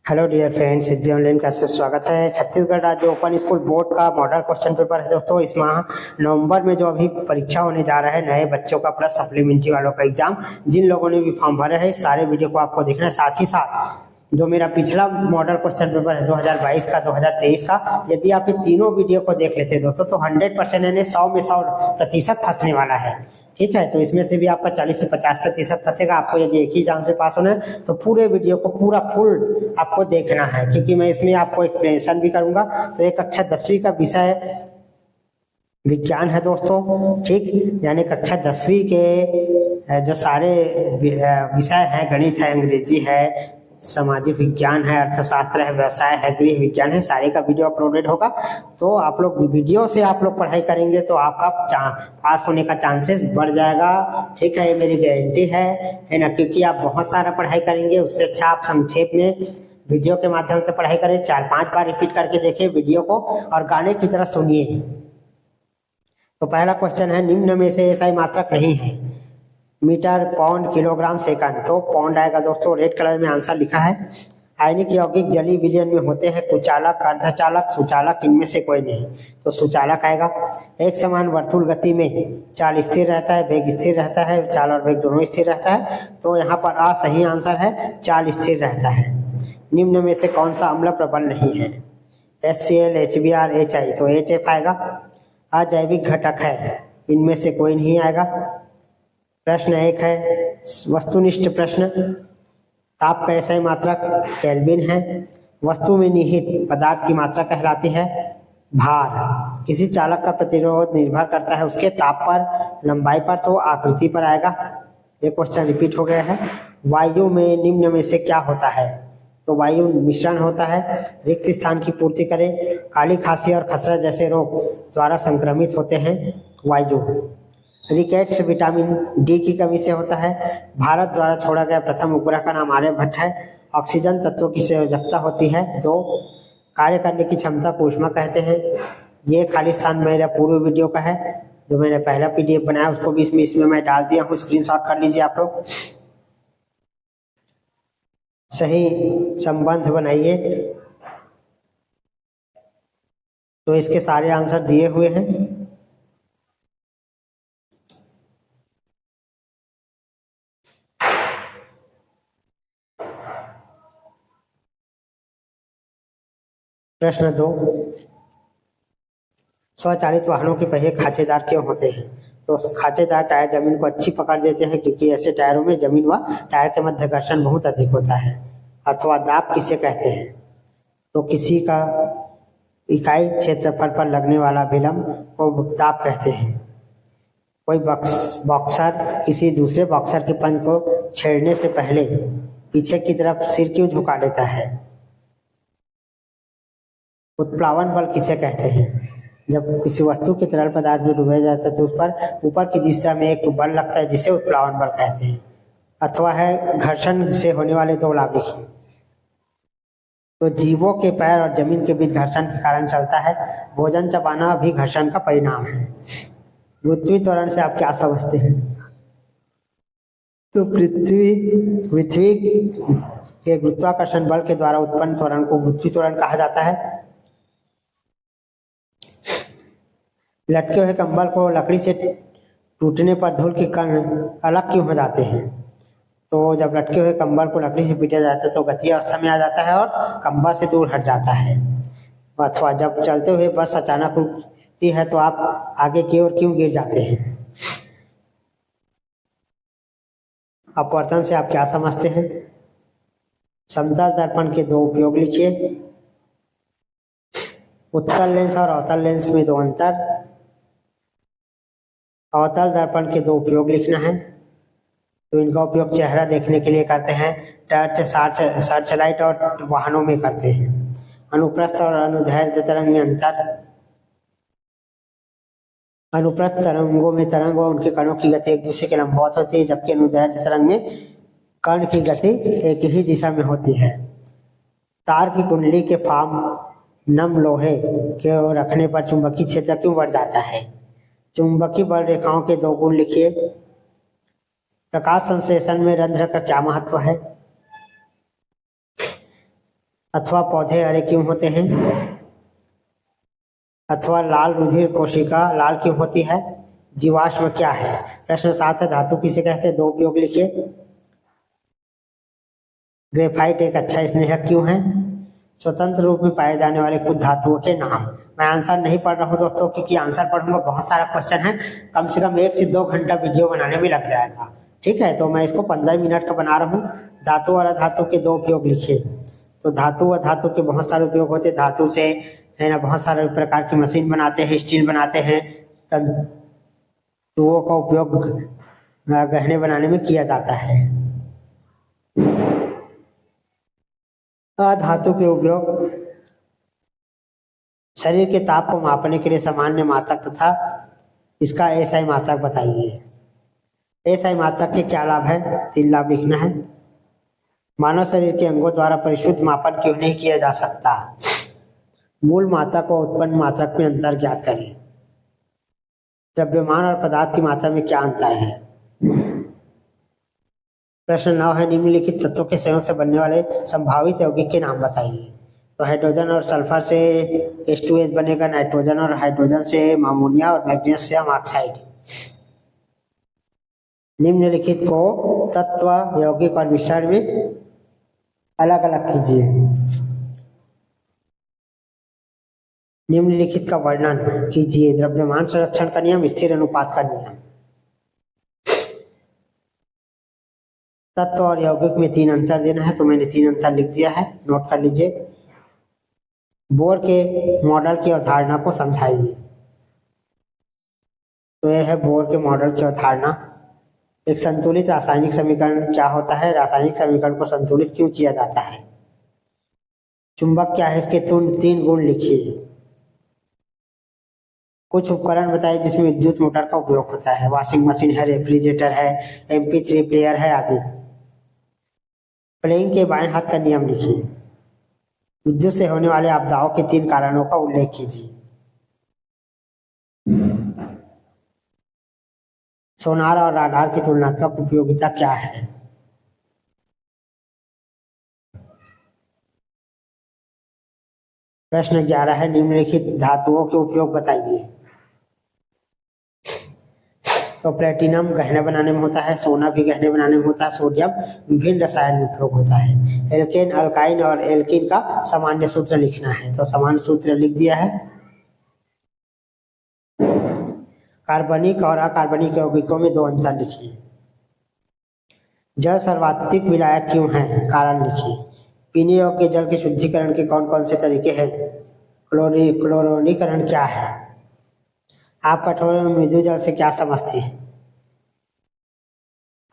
Hello dear friends, सिद्धि online classes स्वागत है। छत्तीसगढ़ राज्य ओपन स्कूल बोर्ड का मॉडल क्वेश्चन पेपर है दोस्तों। इस माह नवंबर में जो अभी परीक्षा होने जा रहा है नए बच्चों का प्लस सप्लीमेंट्री वालों का एग्जाम, जिन लोगों ने भी फॉर्म भरे हैं सारे वीडियो को आपको देखना है। साथ ही साथ जो मेरा पिछला मॉडल क्वेश्चन पेपर है 2022 का 2023 का, यदि आप ये तीनों वीडियो को देख लेते दोस्तों तो 100% यानी 100 में 100% फंसने वाला है। ठीक है, तो इसमें से भी आपका 40 से 50% फंसेगा। आपको यदि एक ही चांस से पास होना है तो पूरे वीडियो को पूरा फुल आपको देखना है, क्योंकि मैं इसमें आपको एक्सप्लेनेशन भी करूंगा। तो एक कक्षा 10वीं का विषय विज्ञान है दोस्तों। ठीक, यानी कक्षा 10वीं के जो सारे विषय हैं, गणित है, अंग्रेजी है, सामाजिक विज्ञान है, अर्थशास्त्र है, व्यवसाय है, गृह विज्ञान है, सारे का वीडियो अपलोडेड होगा। तो आप लोग वीडियो से आप लोग पढ़ाई करेंगे तो आपका पास होने का चांसेस बढ़ जाएगा। ठीक है, ये मेरी गारंटी है ना, क्योंकि आप बहुत सारा पढ़ाई करेंगे। उससे अच्छा आप संक्षेप में वीडियो के माध्यम से पढ़ाई करें, 4-5 बार रिपीट करके देखिए वीडियो को और गाने की तरह सुनिए। तो पहला क्वेश्चन है, निम्न में से ऐसा मात्रक नहीं है। Metre, pound, kilogram, second. तो पाउंड आएगा दोस्तों, रेड कलर में आंसर लिखा है। आयनिक यौगिक जलीय विलयन में होते हैं कुचालक, अर्धचालक, सुचालक, इनमें से कोई नहीं, तो सुचालक आएगा। एक समान वर्तुल गति में चाल स्थिर रहता है, वेग स्थिर रहता है, चाल और वेग दोनों स्थिर रहता है। तो यहाँ पर आ सही आंसर है, चाल स्थिर रहता है। निम्न में से कौन सा अम्ल प्रबल नहीं है? HCl, HBr, HI, तो HF आएगा। अजैविक घटक है, इनमें से कोई नहीं आएगा। प्रश्न 1 है वस्तुनिष्ठ प्रश्न। ताप का SI मात्रक केल्विन है। वस्तु में निहित पदार्थ की मात्रा कहलाती है भार। किसी चालक का प्रतिरोध निर्भर करता है उसके ताप पर, लंबाई पर, तो आकृति पर आएगा। ये क्वेश्चन रिपीट हो गया है। वायु में निम्न में से क्या होता है? तो वायु मिश्रण होता है। रिक्त स्थान की पूर्ति करे। काली खांसी और खसरा जैसे रोग द्वारा संक्रमित होते हैं वायु। रिकेट्स विटामिन डी की कमी से होता है। भारत द्वारा छोड़ा गया प्रथम उपग्रह का नाम आर्यभट्ट है। ऑक्सीजन तत्वों की संयोजकता होती है 2। कार्य करने की क्षमता को ऊष्मा कहते हैं। ये खाली स्थान मेरा पूर्व वीडियो का है, जो मैंने पहला PDF बनाया उसको भी इसमें मैं डाल दिया हूँ, स्क्रीनशॉट कर लीजिए आप लोग। सही संबंध बनाइए। तो इसके सारे आंसर दिए हुए हैं। प्रश्न 2, स्वचालित वाहनों के पहिए खांचेदार क्यों होते हैं? तो खांचेदार टायर जमीन को अच्छी पकड़ देते हैं, क्योंकि ऐसे टायरों में जमीन व टायर के मध्य घर्षण बहुत अधिक होता है। अथवा दाब किसे कहते हैं? तो किसी का इकाई क्षेत्रफल पर लगने वाला विलंब को दाब कहते हैं। कोई बॉक्सर किसी दूसरे बॉक्सर के पंच को छेड़ने से पहले पीछे की तरफ सिर क्यों झुका लेता है? उत्प्लावन बल किसे कहते हैं? जब किसी वस्तु के तरल पदार्थ में डुबाया जाता है तो उस पर ऊपर की दिशा में एक बल लगता है, जिसे उत्प्लावन बल कहते हैं। अथवा है घर्षण से होने वाले 2 लाभ लिखिए। तो जीवों के पैर और जमीन के बीच घर्षण के कारण चलता है। भोजन चबाना भी घर्षण का परिणाम है। पृथ्वी त्वरण से आप क्या समझते हैं? तो पृथ्वी के गुरुत्वाकर्षण बल के द्वारा उत्पन्न त्वरण को पृथ्वी त्वरण कहा जाता है। लटके हुए कंबल को लकड़ी से टूटने पर धूल के कण अलग क्यों हो जाते हैं? तो जब लटके हुए कंबल को लकड़ी से पीटा जाता है तो गतीय अवस्था में आ जाता है और कंबल से दूर हट जाता है। अथवा जब चलते हुए बस अचानक रुकती है तो आप आगे की ओर क्यों गिर जाते हैं? अपवर्तन से आप क्या समझते हैं? समतल दर्पण के 2 उपयोग लिखिए। उत्तल लेंस और अवतल लेंस में 2 अंतर। अवतल दर्पण के 2 उपयोग लिखना है। तो इनका उपयोग चेहरा देखने के लिए करते हैं। टर्च, सर्च लाइट और वाहनों में करते हैं। अनुप्रस्थ और अनुदैर्ध्य तरंग में अंतर। अनुप्रस्थ तरंगों में तरंग और उनके कणों की गति एक दूसरे के लंबवत होती है, जबकि अनुदैर्ध्य तरंग में कण की गति एक ही दिशा में होती है। तार की कुंडली के फार्म नम लोहे के रखने पर चुंबकीय क्षेत्र क्यों बढ़ जाता है? चुंबकीय बल रेखाओं के 2 गुण लिखिए। प्रकाश संश्लेषण में रंध्र का क्या महत्व है? अथवा पौधे हरे क्यों होते हैं? अथवा लाल रुधिर कोशिका लाल क्यों होती है? जीवाश्म क्या है? प्रश्न 7 है, धातु किसे कहते हैं? 2 उपयोग लिखिए। ग्रेफाइट एक अच्छा स्नेहक क्यों है? स्वतंत्र रूप में पाए जाने वाले कुछ धातुओं के नाम। मैं आंसर नहीं पढ़ रहा हूँ दोस्तों, क्योंकि आंसर पढ़ूंगा बहुत सारा क्वेश्चन है, कम से कम 1 से 2 घंटा वीडियो बनाने में लग जाएगा। ठीक है, तो मैं इसको 15 मिनट का बना रहा हूँ। धातु और अधातु के 2 उपयोग लिखिए। तो धातु व धातु के बहुत सारे उपयोग होते हैं। धातु से है ना बहुत सारे प्रकार की मशीन बनाते हैं, स्टील बनाते हैं, तंतुओं का उपयोग गहने बनाने में किया जाता है। अधातु के उपयोग शरीर के ताप को मापने के लिए सामान्य मात्रक तथा इसका एसआई मात्रक बताइए। एसआई मात्रक के क्या लाभ है? 3 लाभ लिखना है। मानव शरीर के अंगों द्वारा परिशुद्ध मापन क्यों नहीं किया जा सकता? मूल मात्रक और उत्पन्न मात्रक में अंतर ज्ञात करें। द्रव्यमान और पदार्थ की मात्रा में क्या अंतर है? प्रश्न 9 है, निम्नलिखित तत्वों के संयोग से बनने वाले संभावित यौगिक के नाम बताइए। तो हाइड्रोजन और सल्फर से H2S बनेगा, नाइट्रोजन और हाइड्रोजन से अमोनिया और मैग्नीशियम ऑक्साइड। निम्नलिखित को तत्व, यौगिक और मिश्रण में अलग अलग कीजिए। निम्नलिखित का वर्णन कीजिए। द्रव्यमान संरक्षण का नियम, स्थिर अनुपात का नियम। तत्व और यौगिक में 3 अंतर देना है, तो मैंने 3 अंतर लिख दिया है, नोट कर लीजिए। बोर के मॉडल की अवधारणा को समझाइए। तो यह है बोर के मॉडल की अवधारणा। एक संतुलित रासायनिक समीकरण क्या होता है? रासायनिक समीकरण को संतुलित क्यों किया जाता है? चुंबक क्या है? इसके 3 गुण लिखिए। कुछ उपकरण बताइए जिसमें विद्युत मोटर का उपयोग होता है। वॉशिंग मशीन है, रेफ्रिजरेटर है, MP3 प्लेयर है आदि। प्लेइंग के बाएं हाथ का नियम लिखिए। विद्युत से होने वाले आपदाओं के 3 कारणों का उल्लेख कीजिए। सोनार और राडार की तुलनात्मक उपयोगिता क्या है? प्रश्न 11 है, निम्नलिखित धातुओं के उपयोग बताइए। तो प्लेटिनम गहने बनाने में होता है, सोना भी गहने बनाने में होता है, सोडियम विभिन्न रसायन में उपयोग होता है। एल्केन, अल्काइन और एल्किन का सामान्य सूत्र लिखना है, तो सामान्य सूत्र लिख दिया है। कार्बनिक और अकार्बनिक यौगिकों में 2 अंतर लिखिए। जल सर्वाधिक विलायक क्यों है? कारण लिखिए। पीने योग्य जल के शुद्धिकरण के कौन कौन से तरीके हैं? क्लोरीकरण क्या है? आप कठोर और मृदु जल से क्या समझते हैं?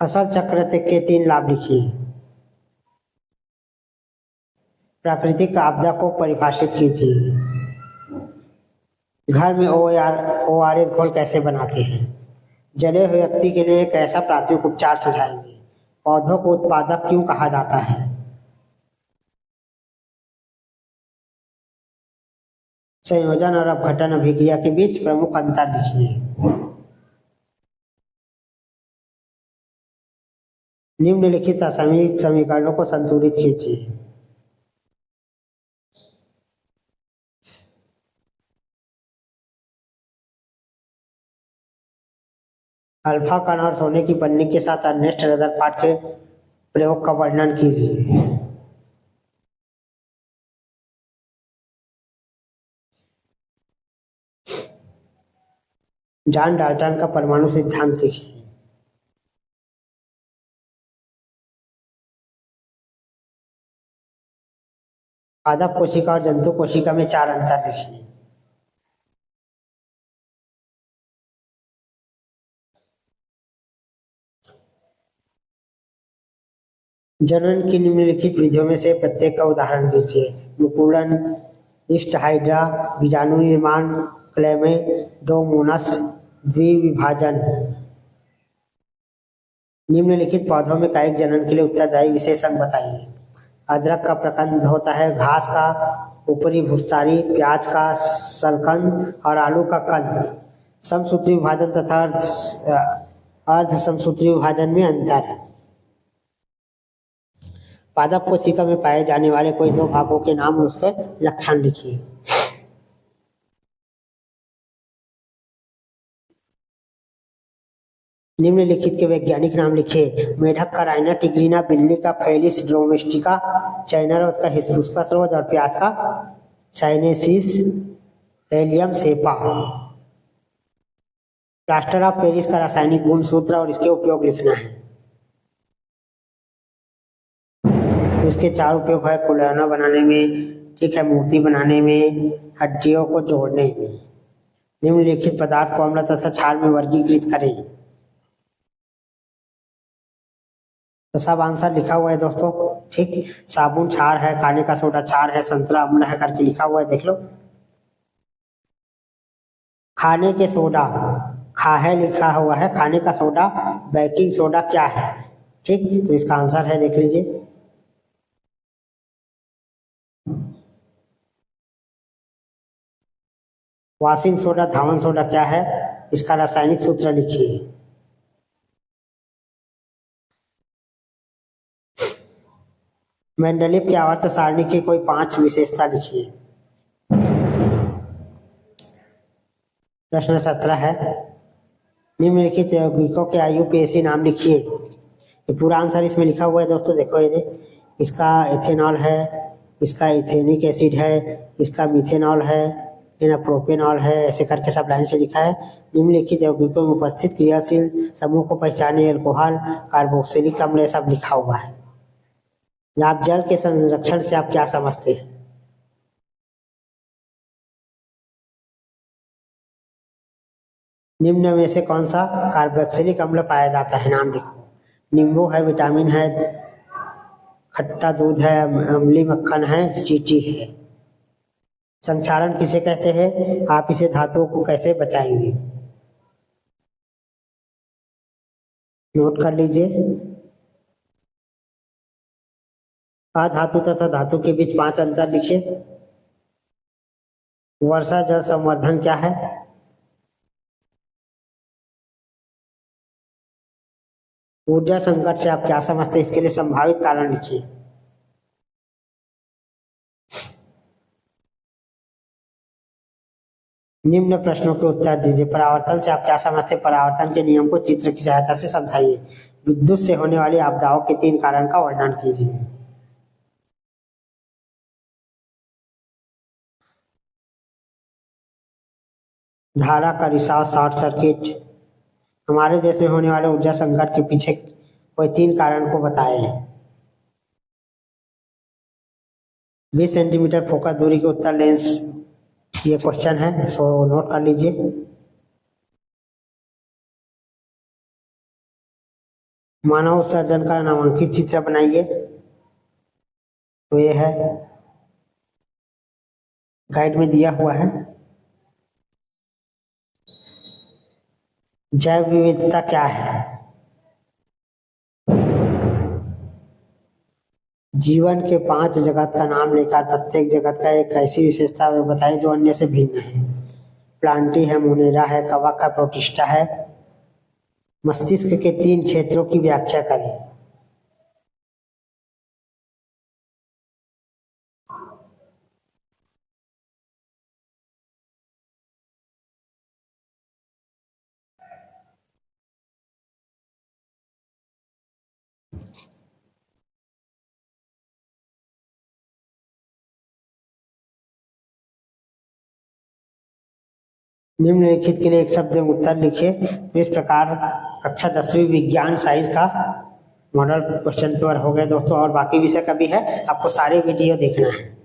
फसल चक्र के 3 लाभ लिखिए। प्राकृतिक आपदा को परिभाषित कीजिए। घर में ORS घोल कैसे बनाते हैं? जले हुए व्यक्ति के लिए एक ऐसा प्राथमिक उपचार सुझाएंगे। पौधों को उत्पादक क्यों कहा जाता है? संयोजन और अपघटन अभिक्रिया के बीच प्रमुख अंतर लिखिए। निम्नलिखित रासायनिक समीकरणों को संतुलित कीजिए। अल्फा कण और सोने की पन्नी के साथ अर्नेस्ट रदरफोर्ड के प्रयोग का वर्णन कीजिए। जॉन डाल्टन का परमाणु सिद्धांत लिखिए। पादप कोशिका और जंतु कोशिका में 4 अंतर लिखिए। जनन की निम्नलिखित विधियों में से प्रत्येक का उदाहरण दीजिए। मुकुलन, ईस्ट हाइड्रा, बीजाणु निर्माण, क्लेमेडोमोनास, द्विविभाजन। निम्नलिखित पौधों में कायिक जनन के लिए उत्तरदायी विशेष अंग बताइए। अदरक का प्रकंद होता है, घास का ऊपरी भूस्तारी, प्याज का सलकंद और आलू का कंद। समसूत्री विभाजन तथा अर्ध समसूत्री विभाजन में अंतर। पादप कोशिका में पाए जाने वाले कोई दो भागों के नाम और उसके लक्षण लिखिए। निम्नलिखित के वैज्ञानिक नाम लिखिए। मेढक का राइना टिग्रिना, बिल्ली का फेलिस डोमेस्टिका, चाइना रोज का हिस्पुस्कस रोज और प्याज का साइनेसिस Allium cepa. Plaster of Paris का रासायनिक गुण सूत्र और इसके उपयोग लिखना है। तो इसके 4 उपयोग है, खिलौना बनाने में, ठीक है, मूर्ति बनाने में, हड्डियों को जोड़ने में। निम्नलिखित पदार्थ को अम्ल तथा क्षार में वर्गीकृत करें। तो सब आंसर लिखा हुआ है दोस्तों, ठीक। साबुन क्षार है, खाने का सोडा क्षार है, संतरा अम्ल है करके लिखा हुआ है, देख लो। खाने के सोडा खा है लिखा हुआ है, खाने का सोडा बेकिंग सोडा क्या है, ठीक। तो इसका आंसर है, देख लीजिए। वॉशिंग सोडा धावन सोडा क्या है, इसका रासायनिक सूत्र लिखिए। मेंडलीव की आवर्त सारणी की कोई 5 विशेषता लिखिए। प्रश्न 17 है, निम्नलिखित यौगिकों के आईयूपीएसी नाम लिखिए। ये पूरा आंसर इसमें लिखा हुआ है दोस्तों, देखो ये इसका इथेनॉल है, इसका इथेनिक एसिड है, इसका मिथेनॉल है, प्रोपेनॉल है, ऐसे करके सब लाइन से लिखा है। निम्नलिखित यौगिकों में उपस्थित क्रियाशील समूह को पहचाने, अल्कोहल, कार्बोक्सिलिक अम्ल, सब लिखा हुआ है। आप जल के संरक्षण से आप क्या समझते हैं? निम्न में से कौन सा कार्बोक्सिलिक अम्ल पाया जाता है, नाम लिखो। नींबू है, विटामिन है, खट्टा दूध है, अम्ली मक्खन है, चींटी है। संक्षारण किसे कहते हैं? आप इसे धातुओं को कैसे बचाएंगे, नोट कर लीजिए। अधातु तथा धातु के बीच 5 अंतर लिखिए। वर्षा जल संवर्धन क्या है? ऊर्जा संकट से आप क्या समझते हैं, इसके लिए संभावित कारण लिखिए। निम्न प्रश्नों के उत्तर दीजिए। परावर्तन से आप क्या समझते हैं? परावर्तन के नियम को चित्र की सहायता से समझाइए। विद्युत से होने वाली आपदाओं के 3 कारण का वर्णन कीजिए। धारा का रिसाव, शॉर्ट सर्किट। हमारे देश में होने वाले ऊर्जा संकट के पीछे कोई 3 कारण को बताए। 20 सेंटीमीटर फोकस दूरी के उत्तर लेंस, ये क्वेश्चन है, सो नोट कर लीजिए। मानव उत्सर्जन का नामांकित चित्र बनाइए। तो ये है, गाइड में दिया हुआ है। जैव विविधता क्या है? जीवन के 5 जगत का नाम लेकर प्रत्येक जगत का एक ऐसी विशेषता बताइए जो अन्य से भिन्न है। प्लांटी है, मोनेरा है, कवक का प्रोटिस्टा है। मस्तिष्क के 3 क्षेत्रों की व्याख्या करें। निम्नलिखित के लिए एक शब्द में उत्तर लिखिए। तो इस प्रकार कक्षा 10वीं विज्ञान साइंस का मॉडल क्वेश्चन पेपर हो गए दोस्तों। और बाकी विषय का भी है, आपको सारे वीडियो देखना है।